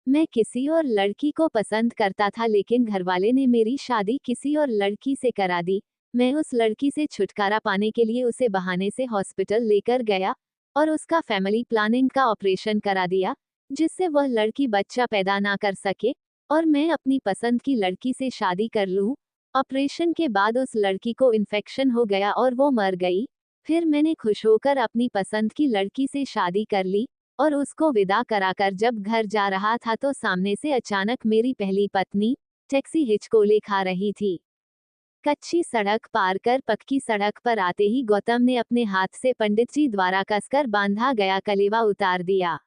मैं किसी और लड़की को पसंद करता था, लेकिन घरवाले ने मेरी शादी किसी और लड़की से करा दी। मैं उस लड़की से छुटकारा पाने के लिए उसे बहाने से हॉस्पिटल लेकर गया और उसका फैमिली प्लानिंग का ऑपरेशन करा दिया, जिससे वह लड़की बच्चा पैदा ना कर सके और मैं अपनी पसंद की लड़की से शादी कर लूं। ऑपरेशन के बाद उस लड़की को इन्फेक्शन हो गया और वो मर गई। फिर मैंने खुश होकर अपनी पसंद की लड़की से शादी कर ली और उसको विदा कराकर जब घर जा रहा था तो सामने से अचानक मेरी पहली पत्नी टैक्सी हिचकोले खा रही थी। कच्ची सड़क पार कर पक्की सड़क पर आते ही गौतम ने अपने हाथ से पंडित जी द्वारा कसकर बांधा गया कलेवा उतार दिया।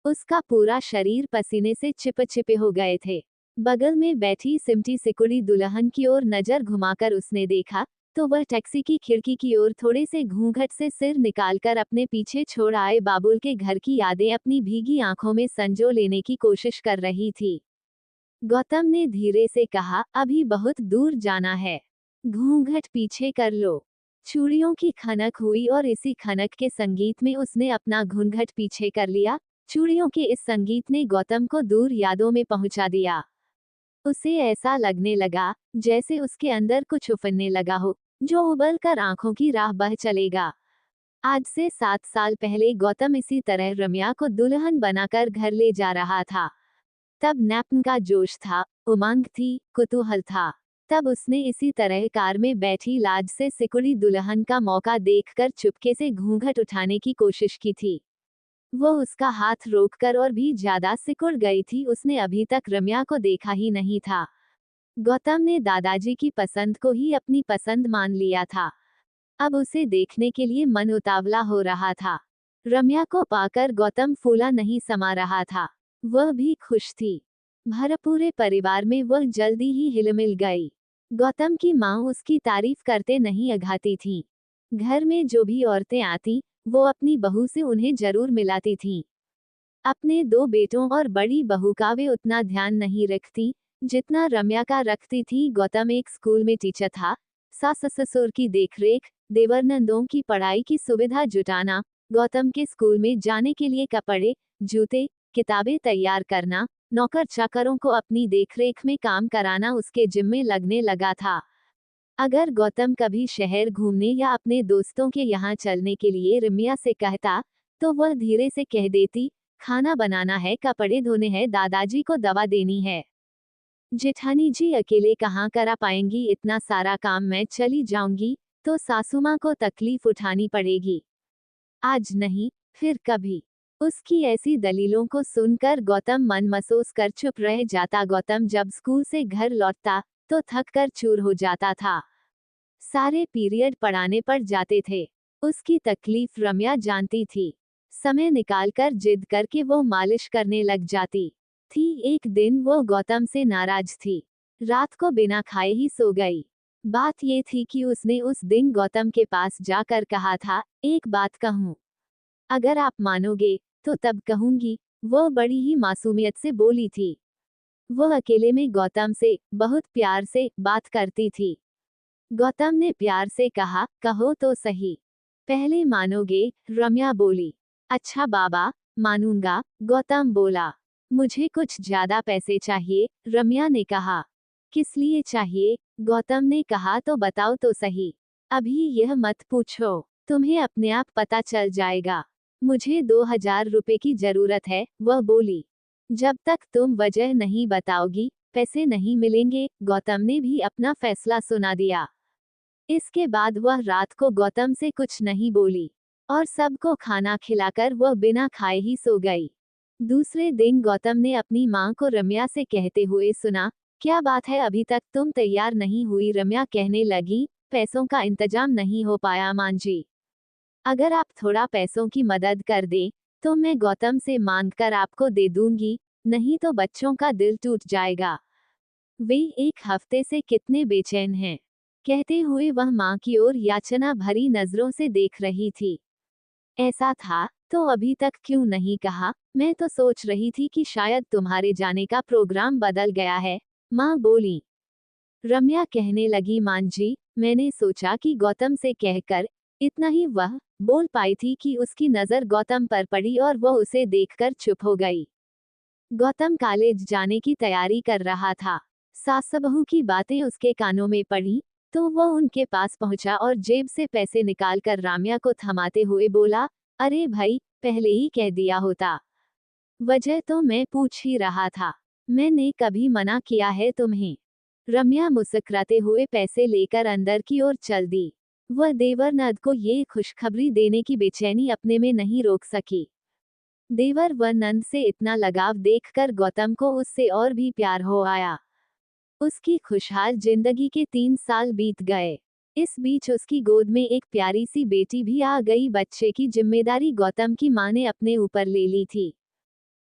उसका पूरा शरीर पसीने से चिपचिपे हो गए थे। बगल में बैठी सिमटी सिकुड़ी दुल्हन की ओर नजर घुमाकर उसने देखा तो वह टैक्सी की खिड़की की ओर थोड़े से घूंघट से सिर निकालकर अपने पीछे छोड़ आए बाबुल के घर की यादें अपनी भीगी आंखों में संजो लेने की कोशिश कर रही थी। गौतम ने धीरे से कहा, अभी बहुत दूर जाना है, घूंघट पीछे कर लो। चूड़ियों की खनक हुई और इसी खनक के संगीत में उसने अपना घूंघट पीछे कर लिया। चूड़ियों के इस संगीत ने गौतम को दूर यादों में पहुंचा दिया। उसे ऐसा लगने लगा जैसे उसके अंदर कुछ उफनने लगा हो, जो उबल कर आंखों की राह बह चलेगा। आज से 7 साल पहले गौतम इसी तरह रम्या को दुल्हन बनाकर घर ले जा रहा था। तब नैपन का जोश था, उमंग थी, कुतूहल था। तब उसने इसी तरह कार में बैठी लाज से सिकुड़ी दुल्हन का मौका देखकर चुपके से घूंघट उठाने की कोशिश की थी। वो उसका हाथ रोककर और भी ज्यादा सिकुड़ गई थी। उसने अभी तक रम्या को देखा ही नहीं था। गौतम ने दादाजी की पसंद को ही अपनी पसंद मान लिया था। अब उसे देखने के लिए मन उतावला हो रहा था। रम्या को पाकर गौतम फूला नहीं समा रहा था। वह भी खुश थी। भरपूरे परिवार में वह जल्दी ही हिलमिल गई। गौतम की माँ उसकी तारीफ करते नहीं अघाती थीं। घर में जो भी औरतें आती वो अपनी बहू से उन्हें जरूर मिलाती थीं। अपने 2 बेटों और बड़ी बहू का वे उतना ध्यान नहीं रखती जितना रम्या का रखती थी। गौतम एक स्कूल में टीचर था। सास ससुर की देखरेख, देवर नंदों की पढ़ाई की सुविधा जुटाना, गौतम के स्कूल में जाने के लिए कपड़े, जूते, किताबें तैयार करना, नौकर चाकरों को अपनी देखरेख में काम कराना उसके जिम्मे लगने लगा था। अगर गौतम कभी शहर घूमने या अपने दोस्तों के यहाँ चलने के लिए रम्या से कहता तो वह धीरे से कह देती, खाना बनाना है, कपड़े धोने हैं, दादाजी को दवा देनी है। जेठानी जी अकेले कहाँ करा पाएंगी इतना सारा काम, मैं चली जाऊंगी तो सासू माँ को तकलीफ उठानी पड़ेगी। आज नहीं, फिर कभी। उसकी ऐसी दलीलों को सुनकर गौतम मन मसोस कर चुप रह जाता। गौतम जब स्कूल से घर लौटता तो थक कर चूर हो जाता था। सारे पीरियड पढ़ाने पड़ जाते थे। उसकी तकलीफ रम्या जानती थी। समय निकालकर जिद करके वो मालिश करने लग जाती थी। एक दिन वो गौतम से नाराज थी। रात को बिना खाए ही सो गई। बात ये थी कि उसने उस दिन गौतम के पास जाकर कहा था, एक बात कहूँ, अगर आप मानोगे तो तब कहूंगी। वो बड़ी ही मासूमियत से बोली थी। वह अकेले में गौतम से बहुत प्यार से बात करती थी। गौतम ने प्यार से कहा, कहो तो सही, पहले मानोगे? रम्या बोली। अच्छा बाबा, मानूंगा, गौतम बोला। मुझे कुछ ज्यादा पैसे चाहिए, रम्या ने कहा। किस लिए चाहिए? गौतम ने कहा, तो बताओ तो सही। अभी यह मत पूछो, तुम्हें अपने आप पता चल जाएगा। मुझे 2000 रुपए की जरूरत है, वह बोली। जब तक तुम वजह नहीं बताओगी पैसे नहीं मिलेंगे। गौतम ने भी अपना फैसला सुना दिया। इसके बाद वह रात को गौतम से कुछ नहीं बोली और सबको खाना खिलाकर वह बिना खाए ही सो गई। दूसरे दिन गौतम ने अपनी मां को रम्या से कहते हुए सुना, क्या बात है, अभी तक तुम तैयार नहीं हुई? रम्या कहने लगी, पैसों का इंतजाम नहीं हो पाया मां जी। अगर आप थोड़ा पैसों की मदद कर दें तो मैं गौतम से मांगकर आपको दे दूंगी, नहीं तो बच्चों का दिल टूट जाएगा। वे 1 हफ्ते से कितने बेचैन हैं। कहते हुए वह मां की ओर याचना भरी नजरों से देख रही थी। ऐसा था तो अभी तक क्यों नहीं कहा? मैं तो सोच रही थी कि शायद तुम्हारे जाने का प्रोग्राम बदल गया है, मां बोली। रम्या कहने लगी, मां जी, मैंने सोचा कि गौतम से कहकर, इतना ही वह बोल पाई थी कि उसकी नजर गौतम पर पड़ी और वह उसे देखकर चुप हो गई। गौतम कॉलेज जाने की तैयारी कर रहा था। सास बहू की बातें उसके कानों में पड़ी, तो वो उनके पास पहुंचा और जेब से पैसे निकालकर राम्या को थमाते हुए बोला, अरे भाई, पहले ही कह दिया होता। वजह तो मैं पूछ ही रहा था। मैंने कभी मना किया है तुम्हें? रम्या मुस्कुराते हुए पैसे लेकर अंदर की ओर चल दी। वह देवर नंद को ये खुशखबरी देने की बेचैनी अपने में नहीं रोक सकी। देवर व नंद से इतना लगाव देखकर गौतम को उससे और भी प्यार हो आया। उसकी खुशहाल जिंदगी के 3 साल बीत गए। इस बीच उसकी गोद में एक प्यारी सी बेटी भी आ गई। बच्चे की जिम्मेदारी गौतम की मां ने अपने ऊपर ले ली थी।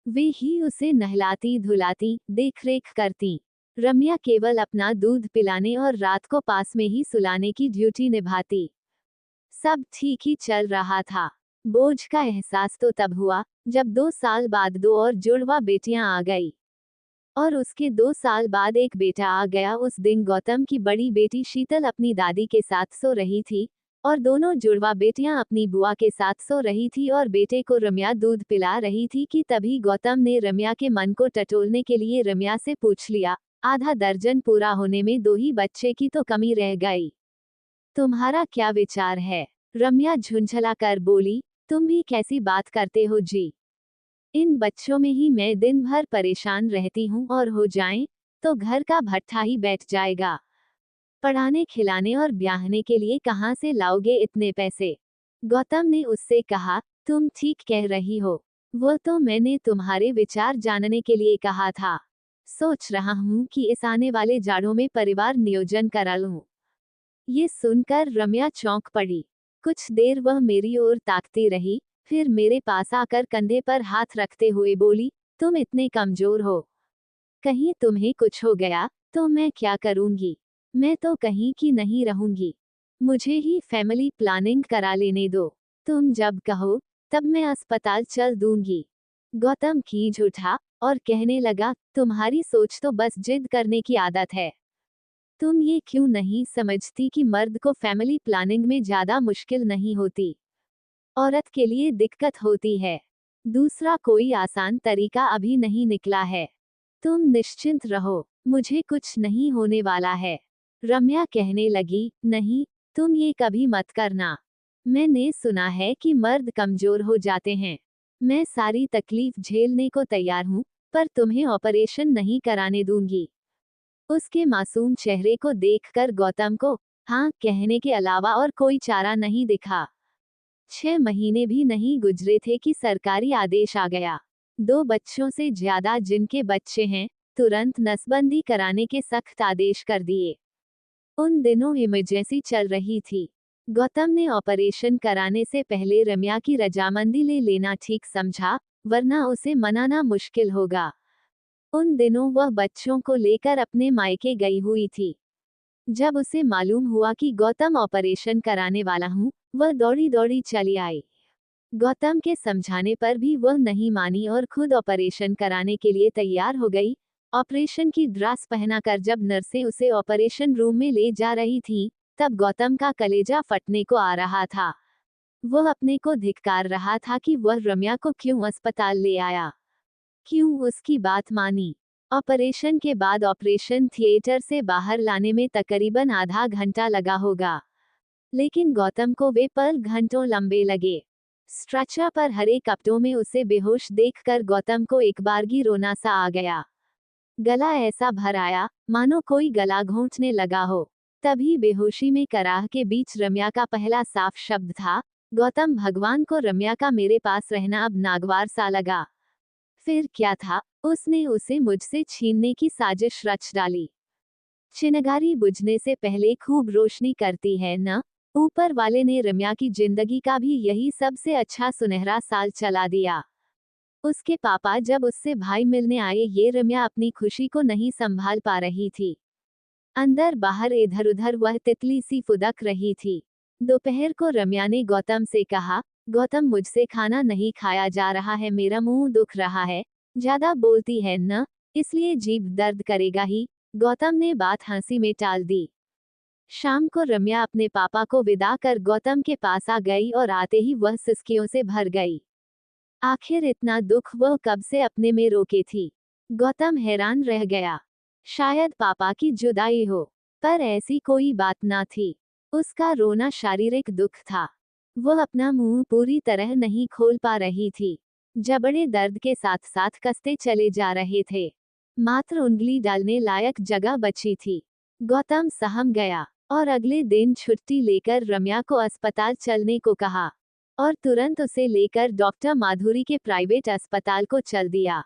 वे ही उसे नहलाती धुलाती, देखरेख करती। रम्या केवल अपना दूध पिलाने और रात को पास में ही सुलाने की ड्यूटी निभाती। सब ठीक ही चल रहा था। बोझ का एहसास तो तब हुआ जब 2 साल बाद 2 और जुड़वा बेटियां आ गई। और उसके 2 साल बाद एक बेटा आ गया। उस दिन गौतम की बड़ी बेटी शीतल अपनी दादी के साथ सो रही थी और दोनों जुड़वा बेटियां अपनी बुआ के साथ सो रही थी और बेटे को रम्या दूध पिला रही थी कि तभी गौतम ने रम्या के मन को टटोलने के लिए रम्या से पूछ लिया, आधा दर्जन पूरा होने में 2 ही बच्चे की तो कमी रह गई। तुम्हारा क्या विचार है? रम्या झुंझला कर बोली, तुम भी कैसी बात करते हो जी? इन बच्चों में ही मैं दिन भर परेशान रहती हूँ और हो जाएं तो घर का भट्ठा ही बैठ जाएगा। पढ़ाने खिलाने और ब्याहने के लिए कहाँ से लाओगे इतने पैसे? गौतम ने उससे कहा, तुम ठीक कह रही हो। वो तो मैंने तुम्हारे विचार जानने के लिए कहा था। सोच रहा हूँ कि इस आने वाले जाड़ों में परिवार नियोजन करा लूं। ये सुनकर रम्या चौंक पड़ी। कुछ देर वह मेरी ओर ताकती रही, फिर मेरे पास आकर कंधे पर हाथ रखते हुए बोली, तुम इतने कमजोर हो। कहीं तुम्हें कुछ हो गया तो मैं क्या करूंगी? मैं तो कहीं की नहीं रहूंगी। मुझे ही फैमिली प्लानिंग करा लेने दो। तुम जब कहो तब मैं अस्पताल चल दूंगी। गौतम खींच उठा और कहने लगा, तुम्हारी सोच तो बस जिद करने की आदत है। तुम ये क्यों नहीं समझती कि मर्द को फैमिली प्लानिंग में ज्यादा मुश्किल नहीं होती, औरत के लिए दिक्कत होती है। दूसरा कोई आसान तरीका अभी नहीं निकला है। तुम निश्चिंत रहो, मुझे कुछ नहीं होने वाला है। रम्या कहने लगी, नहीं, तुम ये कभी मत करना। मैंने सुना है कि मर्द कमजोर हो जाते हैं। मैं सारी तकलीफ झेलने को तैयार हूँ, पर तुम्हें ऑपरेशन नहीं कराने दूंगी। उसके मासूम चेहरे को देखकर गौतम को हाँ कहने के अलावा और कोई चारा नहीं दिखा। 6 महीने भी नहीं गुजरे थे कि सरकारी आदेश आ गया। 2 बच्चों से ज्यादा जिनके बच्चे हैं, तुरंत नसबंदी कराने के सख्त आदेश कर दिए। उन दिनों इमरजेंसी चल रही थी। गौतम ने ऑपरेशन कराने से पहले रम्या की रजामंदी ले लेना ठीक समझा, वरना उसे मनाना मुश्किल होगा। उन दिनों वह बच्चों को लेकर अपने मायके गई हुई थी। जब उसे मालूम हुआ कि गौतम ऑपरेशन कराने वाला हूँ, वह दौड़ी दौड़ी चली आई। गौतम के समझाने पर भी वह नहीं मानी और खुद ऑपरेशन कराने के लिए तैयार हो गई। ऑपरेशन की ड्रेस पहनाकर जब नर्सें उसे ऑपरेशन रूम में ले जा रही थीं, तब गौतम का कलेजा फटने को आ रहा था। वह अपने को धिक्कार रहा था कि वह रम्या को क्यों अस्पताल ले आया, क्यों उसकी बात मानी। ऑपरेशन के बाद ऑपरेशन थिएटर से बाहर लाने में तकरीबन आधा घंटा लगा होगा, लेकिन गौतम को वे पल घंटों लंबे लगे। स्ट्रेचर पर हरे कपड़ों में उसे बेहोश देखकर गौतम को एक बारगी रोना सा आ गया। गला ऐसा भर आया मानो कोई गला घोंटने लगा हो। तभी बेहोशी में कराह के बीच रम्या का पहला साफ शब्द था, गौतम भगवान को रम्या का मेरे पास रहना अब नागवार सा लगा। फिर क्या था, उसने उसे मुझसे छीनने की साजिश रच डाली। चिनगारी बुझने से पहले खूब रोशनी करती है न। ऊपर वाले ने रम्या की जिंदगी का भी यही सबसे अच्छा सुनहरा साल चला दिया। उसके पापा जब उससे भाई मिलने आए, ये रम्या अपनी खुशी को नहीं संभाल पा रही थी। अंदर बाहर इधर उधर वह तितली सी फुदक रही थी। दोपहर को रम्या ने गौतम से कहा, गौतम मुझसे खाना नहीं खाया जा रहा है, मेरा मुंह दुख रहा है। ज्यादा बोलती है न, इसलिए जीभ दर्द करेगा ही। गौतम ने बात हंसी में टाल दी। शाम को रम्या अपने पापा को विदा कर गौतम के पास आ गई और आते ही वह सिसकियों से भर गई। आखिर इतना दुख वह कब से अपने में रोके थी। गौतम हैरान रह गया। शायद पापा की जुदाई हो, पर ऐसी कोई बात ना थी। उसका रोना शारीरिक दुख था। वह अपना मुंह पूरी तरह नहीं खोल पा रही थी। जबड़े दर्द के साथ साथ कसते चले जा रहे थे। मात्र उंगली डालने लायक जगह बची थी। गौतम सहम गया और अगले दिन छुट्टी लेकर रम्या को अस्पताल चलने को कहा और तुरंत उसे लेकर डॉक्टर माधुरी के प्राइवेट अस्पताल को चल दिया।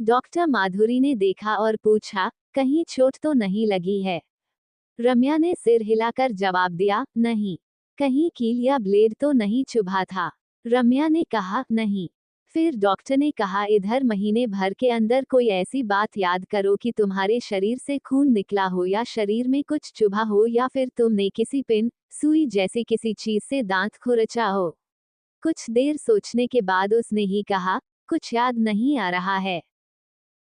डॉक्टर माधुरी ने देखा और पूछा, कहीं चोट तो नहीं लगी है? रम्या ने सिर हिलाकर जवाब दिया, नहीं। कहीं कील या ब्लेड तो नहीं चुभा था? रम्या ने कहा, नहीं। फिर डॉक्टर ने कहा, इधर महीने भर के अंदर कोई ऐसी बात याद करो कि तुम्हारे शरीर से खून निकला हो या शरीर में कुछ चुभा हो या फिर तुमने किसी पिन, सुई जैसी किसी चीज से दांत खुरचा हो। कुछ देर सोचने के बाद उसने ही कहा, कुछ याद नहीं आ रहा है।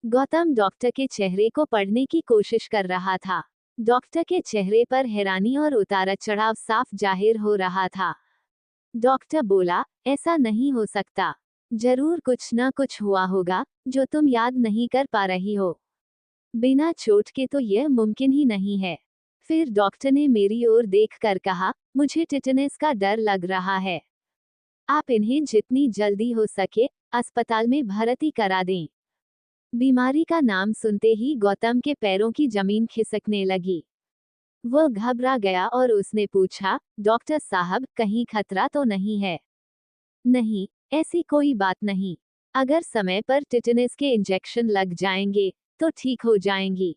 गौतम डॉक्टर के चेहरे को पढ़ने की कोशिश कर रहा था। डॉक्टर के चेहरे पर हैरानी और उतार चढ़ाव साफ जाहिर हो रहा था। डॉक्टर बोला, ऐसा नहीं हो सकता। जरूर कुछ न कुछ हुआ होगा जो तुम याद नहीं कर पा रही हो। बिना चोट के तो यह मुमकिन ही नहीं है। फिर डॉक्टर ने मेरी ओर देखकर कहा, मुझे टिटनेस का डर लग रहा है। आप इन्हें जितनी जल्दी हो सके अस्पताल में भर्ती करा दें। बीमारी का नाम सुनते ही गौतम के पैरों की जमीन खिसकने लगी। वह घबरा गया और उसने पूछा, डॉक्टर साहब, कहीं खतरा तो नहीं है? नहीं, ऐसी कोई बात नहीं। अगर समय पर टिटनेस के इंजेक्शन लग जाएंगे तो ठीक हो जाएंगी।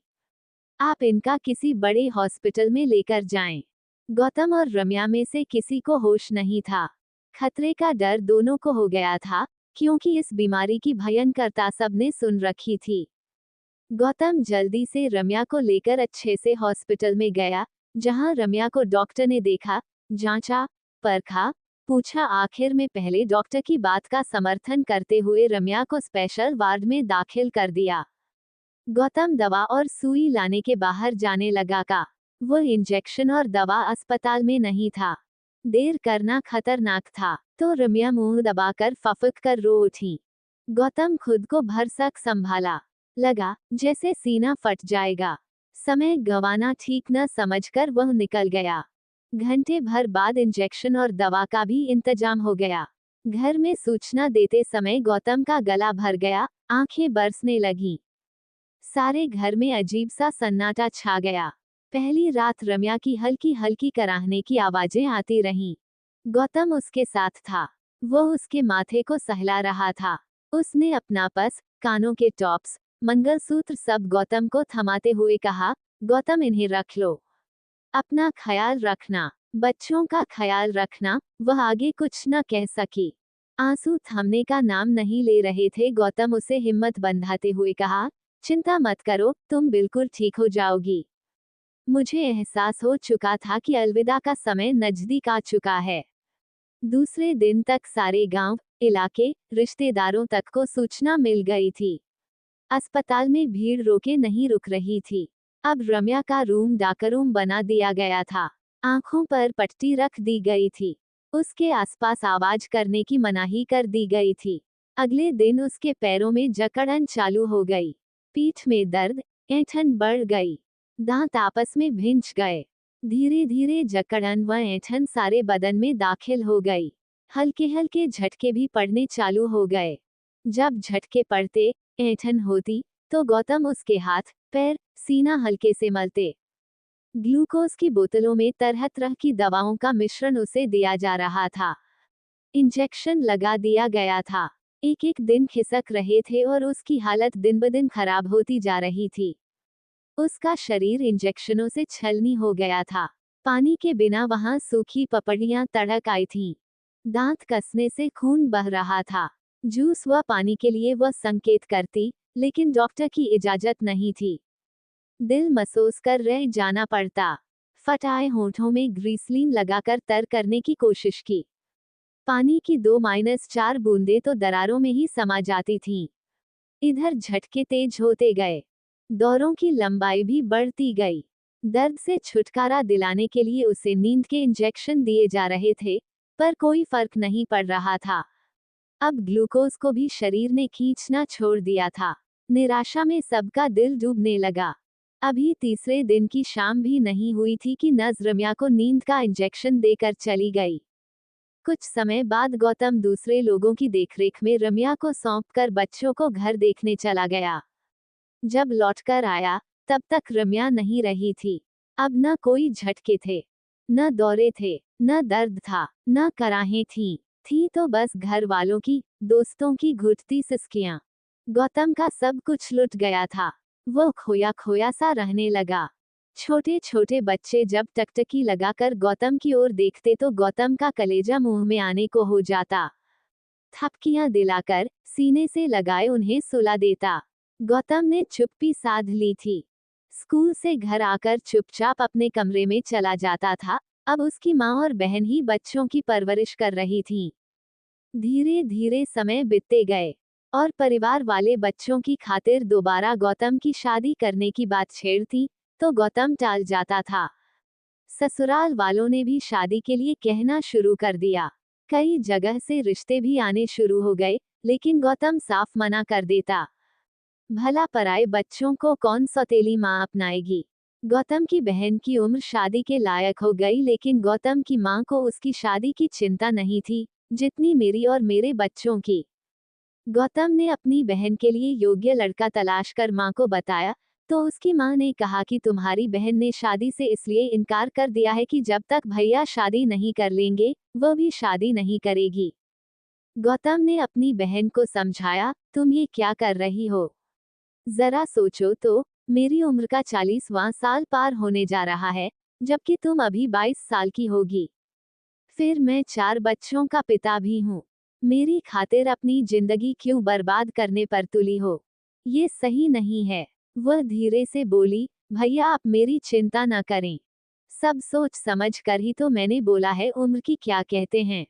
आप इनका किसी बड़े हॉस्पिटल में लेकर जाएं। गौतम और रम्या में से किसी को होश नहीं था। खतरे का डर दोनों को हो गया था, क्योंकि इस बीमारी की भयंकरता सबने सुन रखी थी। गौतम जल्दी से रम्या को लेकर अच्छे से हॉस्पिटल में गया, जहां रम्या को डॉक्टर ने देखा, जांचा, परखा, पूछा। आखिर में पहले डॉक्टर की बात का समर्थन करते हुए रम्या को स्पेशल वार्ड में दाखिल कर दिया। गौतम दवा और सुई लाने के बाहर जाने लगा का वह इंजेक्शन और दवा अस्पताल में नहीं था। देर करना खतरनाक था, तो रम्या मुंह दबाकर फफक कर रो उठी। गौतम खुद को भरसक संभाला। लगा जैसे सीना फट जाएगा। समय गंवाना ठीक न समझकर वह निकल गया। घंटे भर बाद इंजेक्शन और दवा का भी इंतजाम हो गया। घर में सूचना देते समय गौतम का गला भर गया, आंखें बरसने लगीं। सारे घर में अजीब सा सन्नाटा छा गया। पहली रात रम्या की हल्की हल्की कराहने की आवाजें आती रहीं। गौतम उसके साथ था। वह उसके माथे को सहला रहा था। उसने अपना पर्स, कानों के टॉप्स, मंगलसूत्र सब गौतम को थमाते हुए कहा, गौतम इन्हें रख लो। अपना ख्याल रखना, बच्चों का ख्याल रखना। वह आगे कुछ न कह सकी। आंसू थमने का नाम नहीं ले रहे थे। गौतम उसे हिम्मत बंधाते हुए कहा, चिंता मत करो, तुम बिल्कुल ठीक हो जाओगी। मुझे एहसास हो चुका था कि अलविदा का समय नजदीक आ चुका है। दूसरे दिन तक सारे गांव, इलाके, रिश्तेदारों तक को सूचना मिल गई थी। अस्पताल में भीड़ रोके नहीं रुक रही थी। अब रम्या का रूम डाकरूम बना दिया गया था। आंखों पर पट्टी रख दी गई थी। उसके आसपास आवाज करने की मनाही कर दी गई थी। अगले दिन उसके पैरों में जकड़न चालू हो गई। पीठ में दर्द, ऐंठन बढ़ गई। दांत आपस में भिंच गए। धीरे धीरे जकड़न व ऐंठन सारे बदन में दाखिल हो गई। हल्के हल्के झटके भी पड़ने चालू हो गए। जब झटके पड़ते, ऐंठन होती, तो गौतम उसके हाथ, पैर, सीना हल्के से मलते। ग्लूकोज की बोतलों में तरह तरह की दवाओं का मिश्रण उसे दिया जा रहा था। इंजेक्शन लगा दिया गया था। एक एक दिन खिसक रहे थे और उसकी हालत दिन ब दिन खराब होती जा रही थी। उसका शरीर इंजेक्शनों से छलनी हो गया था। पानी के बिना वहां सूखी पपड़ियां तड़क आई थीं। दांत कसने से खून बह रहा था। जूस व पानी के लिए वह संकेत करती, लेकिन डॉक्टर की इजाजत नहीं थी। दिल महसूस कर रह जाना पड़ता। फटाए होठों में ग्रीसलीन लगाकर तर करने की कोशिश की। पानी की 2-4 बूंदें तो दरारों में ही समा जाती थीं। इधर झटके तेज होते गए। दौरों की लंबाई भी बढ़ती गई। दर्द से छुटकारा दिलाने के लिए उसे नींद के इंजेक्शन दिए जा रहे थे, पर कोई फर्क नहीं पड़ रहा था। अब ग्लूकोज को भी शरीर ने खींचना छोड़ दिया था। निराशा में सबका दिल डूबने लगा। अभी तीसरे दिन की शाम भी नहीं हुई थी कि नज़ रम्या को नींद का इंजेक्शन देकर चली गई। कुछ समय बाद गौतम दूसरे लोगों की देखरेख में रम्या को सौंपकर बच्चों को घर देखने चला गया। जब लौटकर आया तब तक रम्या नहीं रही थी। अब न कोई झटके थे, न दौरे थे, न दर्द था, न कराहें थी तो बस घर वालों की, दोस्तों की घुटती सिसकियां। गौतम का सब कुछ लुट गया था। वो खोया खोया सा रहने लगा। छोटे छोटे बच्चे जब टकटकी लगाकर गौतम की ओर देखते तो गौतम का कलेजा मुंह में आने को हो जाता। थपकियां दिलाकर सीने से लगाए उन्हें सुला देता। गौतम ने चुप्पी साध ली थी। स्कूल से घर आकर चुपचाप अपने कमरे में चला जाता था। अब उसकी माँ और बहन ही बच्चों की परवरिश कर रही थीं। धीरे धीरे समय बीतते गए और परिवार वाले बच्चों की खातिर दोबारा गौतम की शादी करने की बात छेड़ती तो गौतम टाल जाता था। ससुराल वालों ने भी शादी के लिए कहना शुरू कर दिया। कई जगह से रिश्ते भी आने शुरू हो गए, लेकिन गौतम साफ मना कर देता। भला पराए बच्चों को कौन सौतेली माँ अपनाएगी। गौतम की बहन की उम्र शादी के लायक हो गई, लेकिन गौतम की माँ को उसकी शादी की चिंता नहीं थी जितनी मेरी और मेरे बच्चों की। गौतम ने अपनी बहन के लिए योग्य लड़का तलाश कर माँ को बताया तो उसकी माँ ने कहा कि तुम्हारी बहन ने शादी से इसलिए इनकार कर दिया है कि जब तक भैया शादी नहीं कर लेंगे वो भी शादी नहीं करेगी। गौतम ने अपनी बहन को समझाया, तुम ये क्या कर रही हो? जरा सोचो तो, मेरी उम्र का 40वां साल पार होने जा रहा है, जबकि तुम अभी 22 साल की होगी। फिर मैं 4 बच्चों का पिता भी हूँ। मेरी खातिर अपनी जिंदगी क्यों बर्बाद करने पर तुली हो? ये सही नहीं है। वह धीरे से बोली, भैया आप मेरी चिंता न करें। सब सोच समझ कर ही तो मैंने बोला है, उम्र की क्या कहते हैं।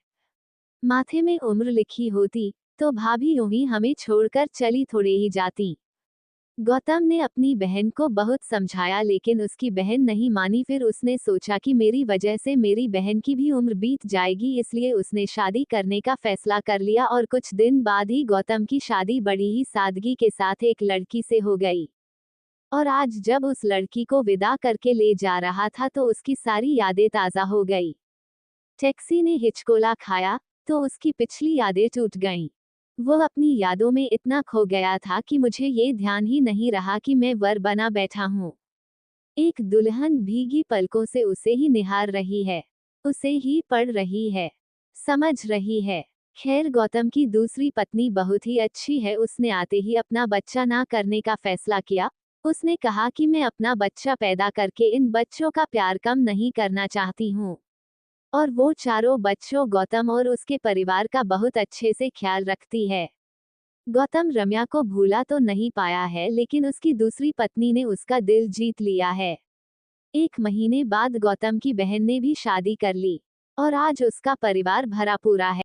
माथे में उम्र लिखी होती तो भाभी यूं ही हमें छोड़कर चली थोड़े ही जाती। गौतम ने अपनी बहन को बहुत समझाया लेकिन उसकी बहन नहीं मानी। फिर उसने सोचा कि मेरी वजह से मेरी बहन की भी उम्र बीत जाएगी, इसलिए उसने शादी करने का फैसला कर लिया और कुछ दिन बाद ही गौतम की शादी बड़ी ही सादगी के साथ एक लड़की से हो गई। और आज जब उस लड़की को विदा करके ले जा रहा था तो उसकी सारी यादें ताज़ा हो गई। टैक्सी ने हिचकोला खाया तो उसकी पिछली यादें टूट गईं। वो अपनी यादों में इतना खो गया था कि मुझे ये ध्यान ही नहीं रहा कि मैं वर बना बैठा हूँ। एक दुल्हन भीगी पलकों से उसे ही निहार रही है, उसे ही पढ़ रही है, समझ रही है। खैर गौतम की दूसरी पत्नी बहुत ही अच्छी है। उसने आते ही अपना बच्चा ना करने का फैसला किया। उसने कहा कि मैं अपना बच्चा पैदा करके इन बच्चों का प्यार कम नहीं करना चाहती हूँ। और वो चारों बच्चों गौतम और उसके परिवार का बहुत अच्छे से ख्याल रखती है। गौतम रम्या को भूला तो नहीं पाया है, लेकिन उसकी दूसरी पत्नी ने उसका दिल जीत लिया है। 1 महीने बाद गौतम की बहन ने भी शादी कर ली और आज उसका परिवार भरा पूरा है।